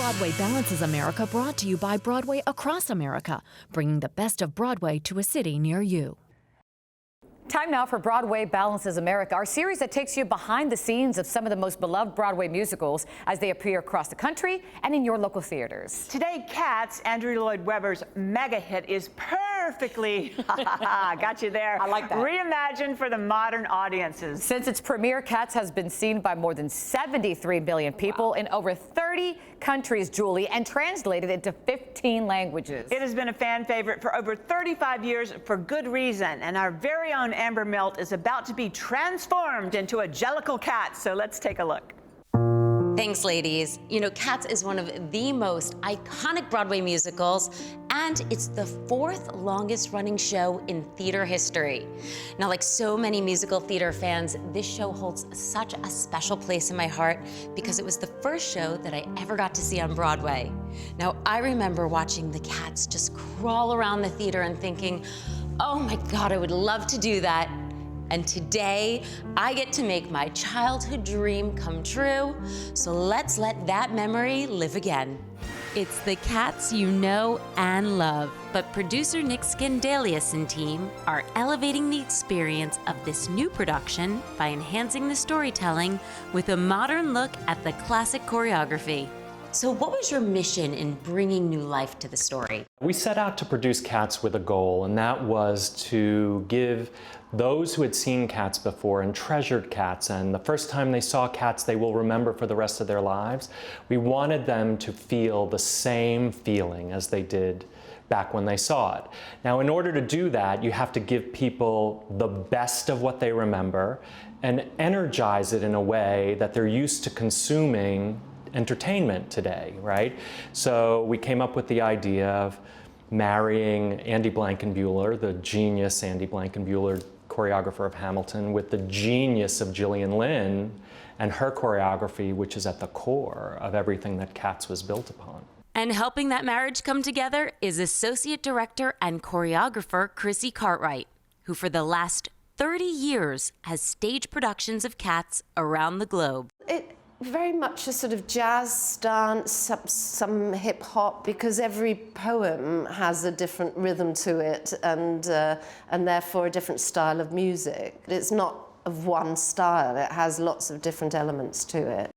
Broadway Balances America, brought to you by Broadway across America, bringing the best of Broadway to a city near you. Time now for Broadway Balances America, our series that takes you behind the scenes of some of the most beloved Broadway musicals as they appear across the country and in your local theaters. Today, Cats, Andrew Lloyd Webber's mega hit, is perfectly, got you there, I like that, reimagined for the modern audiences. Since its premiere, Cats has been seen by more than 73 million people in over 30 countries, Julie, and translated into 15 languages. It has been a fan favorite for over 35 years for good reason, and our very own Amber Milt is about to be transformed into a Jellicle cat, so let's take a look. Thanks, ladies. You know, Cats is one of the most iconic Broadway musicals, and it's the 4th longest running show in theater history. Now, like so many musical theater fans, this show holds such a special place in my heart because it was the first show that I ever got to see on Broadway. Now, I remember watching the Cats just crawl around the theater and thinking, oh my God, I would love to do that. And today, I get to make my childhood dream come true. So let's let that memory live again. It's the Cats you know and love, but producer Nick Scandalius and team are elevating the experience of this new production by enhancing the storytelling with a modern look at the classic choreography. So what was your mission in bringing new life to the story? We set out to produce Cats with a goal, and that was to give those who had seen Cats before and treasured Cats, and the first time they saw Cats they will remember for the rest of their lives, we wanted them to feel the same feeling as they did back when they saw it. Now, in order to do that, you have to give people the best of what they remember and energize it in a way that they're used to consuming entertainment today, right? So we came up with the idea of marrying Andy Blankenbuehler, the genius Andy Blankenbuehler, choreographer of Hamilton, with the genius of Gillian Lynn and her choreography, which is at the core of everything that Cats was built upon. And helping that marriage come together is Associate Director and Choreographer Chrissie Cartwright, who for the last 30 years has staged productions of Cats around the globe. Very much a sort of jazz dance, some hip hop, because every poem has a different rhythm to it and therefore a different style of music. It's not of one style, it has lots of different elements to it.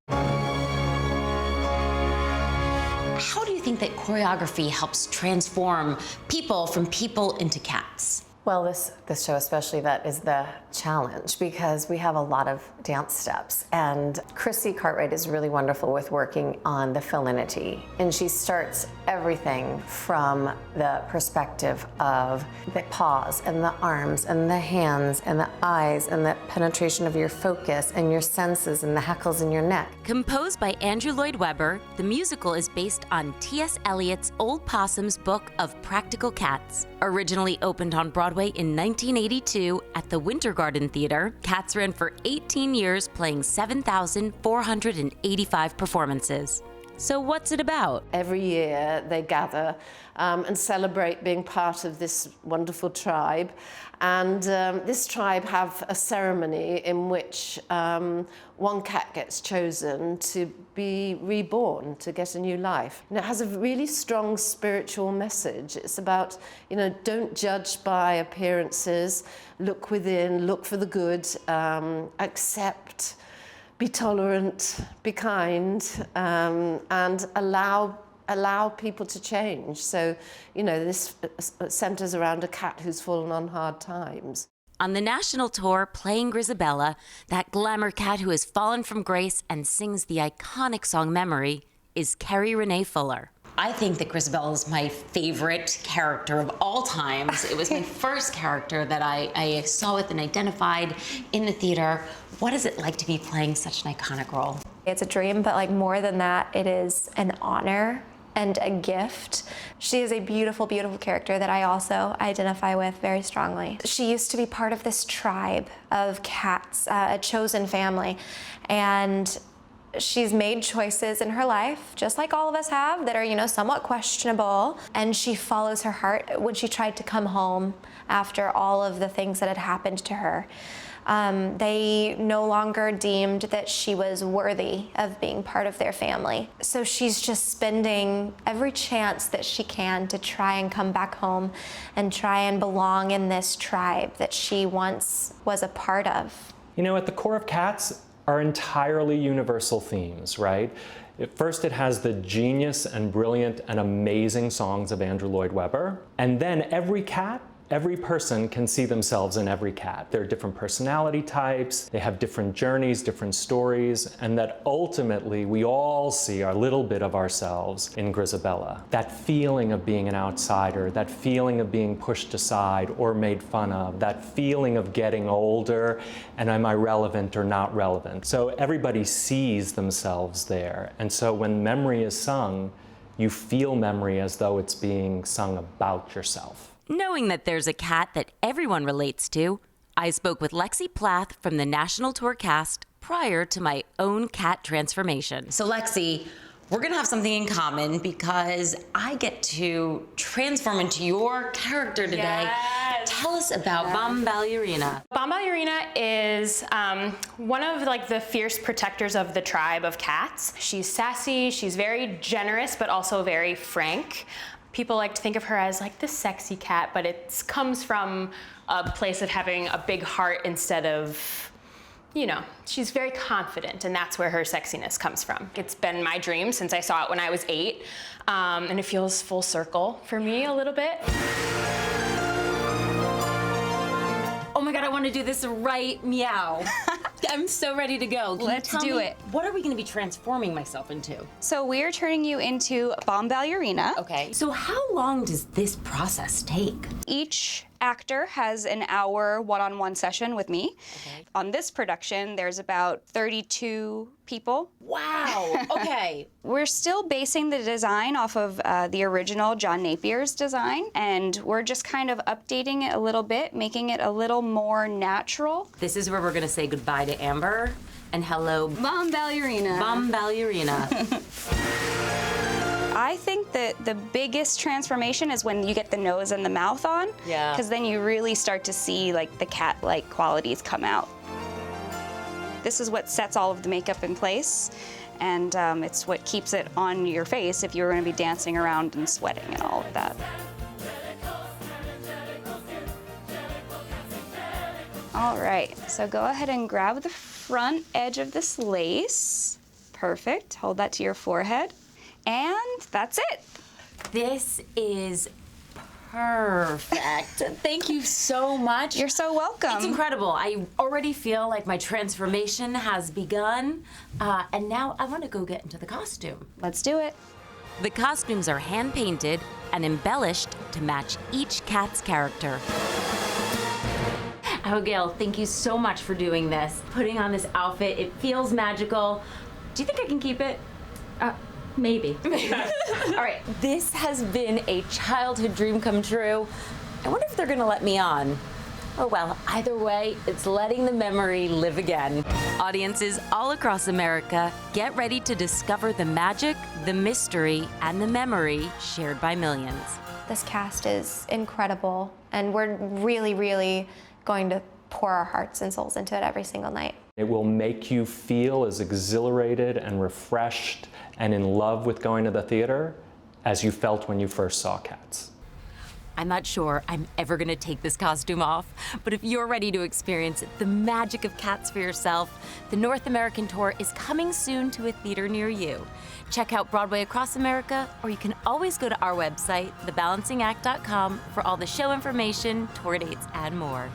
How do you think that choreography helps transform people from people into Cats? Well, this show especially, that is the challenge because we have a lot of dance steps, and Chrissie Cartwright is really wonderful with working on the felinity, and she starts everything from the perspective of the paws and the arms and the hands and the eyes and the penetration of your focus and your senses and the hackles in your neck. Composed by Andrew Lloyd Webber, the musical is based on T.S. Eliot's Old Possum's book of Practical Cats. Originally opened on Broadway in 1982 at the Winter Garden Theater, Cats ran for 18 years, playing 7,485 performances. So what's it about? Every year they gather and celebrate being part of this wonderful tribe. And this tribe have a ceremony in which one cat gets chosen to be reborn, to get a new life. And it has a really strong spiritual message. It's about, you know, don't judge by appearances, look within, look for the good, accept, be tolerant, be kind, and allow people to change. So, you know, this centers around a cat who's fallen on hard times. On the national tour, playing Grisabella, that glamour cat who has fallen from grace and sings the iconic song Memory, is Kerry Renee Fuller. I think that Grisabella is my favorite character of all times. It was my first character that I saw with and identified in the theater. What is it like to be playing such an iconic role? It's a dream, but like more than that, it is an honor and a gift. She is a beautiful, beautiful character that I also identify with very strongly. She used to be part of this tribe of cats, a chosen family, and she's made choices in her life, just like all of us have, that are, you know, somewhat questionable, and she follows her heart. When she tried to come home after all of the things that had happened to her, They no longer deemed that she was worthy of being part of their family. So she's just spending every chance that she can to try and come back home and try and belong in this tribe that she once was a part of. You know, at the core of Cats are entirely universal themes, right? First, it has the genius and brilliant and amazing songs of Andrew Lloyd Webber. And then every cat, every person can see themselves in every cat. There are different personality types, they have different journeys, different stories, and that ultimately we all see a little bit of ourselves in Grisabella. That feeling of being an outsider, that feeling of being pushed aside or made fun of, that feeling of getting older and am I relevant or not relevant. So everybody sees themselves there. And so when memory is sung, you feel memory as though it's being sung about yourself. Knowing that there's a cat that everyone relates to, I spoke with Lexie Plath from the national tour cast prior to my own cat transformation. So Lexie, we're gonna have something in common because I get to transform into your character today. Yes. Tell us about Bomb Ballerina. Bomb Ballerina is one of the fierce protectors of the tribe of cats. She's sassy, she's very generous, but also very frank. People like to think of her as the sexy cat, but it comes from a place of having a big heart instead of, she's very confident, and that's where her sexiness comes from. It's been my dream since I saw it when I was 8, and it feels full circle for me a little bit. Oh my God, I want to do this right meow. I'm so ready to go. Let's do it. What are we going to be transforming myself into? So we're turning you into Bomb Ballerina. Okay. So how long does this process take? Each actor has an hour one-on-one session with me. Okay. On this production, there's about 32 people. Wow. Okay. We're still basing the design off of the original John Napier's design, and we're just kind of updating it a little bit, making it a little more natural. This is where we're going to say goodbye to Amber and hello, Bomb Ballerina. Bomb Ballerina. I think that the biggest transformation is when you get the nose and the mouth on. Yeah. Because then you really start to see the cat-like qualities come out. This is what sets all of the makeup in place, and it's what keeps it on your face if you're going to be dancing around and sweating and all of that. All right, so go ahead and grab the front edge of this lace. Perfect. Hold that to your forehead. And that's it. This is perfect. Thank you so much. You're so welcome. It's incredible. I already feel like my transformation has begun, and now I want to go get into the costume. Let's do it. The costumes are hand-painted and embellished to match each cat's character. Abigail, thank you so much for doing this. Putting on this outfit, it feels magical. Do you think I can keep it? Maybe. All right, this has been a childhood dream come true. I wonder if they're gonna let me on. Oh well, either way, it's letting the memory live again. Audiences all across America, get ready to discover the magic, the mystery, and the memory shared by millions. This cast is incredible, and we're really, really going to pour our hearts and souls into it every single night. It will make you feel as exhilarated and refreshed and in love with going to the theater as you felt when you first saw Cats. I'm not sure I'm ever gonna take this costume off, but if you're ready to experience the magic of Cats for yourself, the North American tour is coming soon to a theater near you. Check out Broadway Across America, or you can always go to our website, thebalancingact.com, for all the show information, tour dates, and more.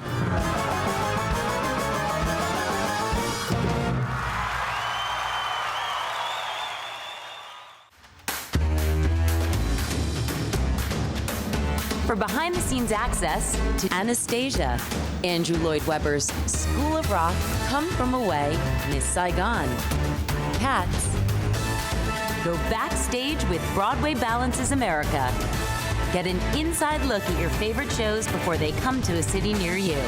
For behind-the-scenes access to Anastasia, Andrew Lloyd Webber's School of Rock, Come From Away, Miss Saigon, Cats, go backstage with Broadway Balances America. Get an inside look at your favorite shows before they come to a city near you.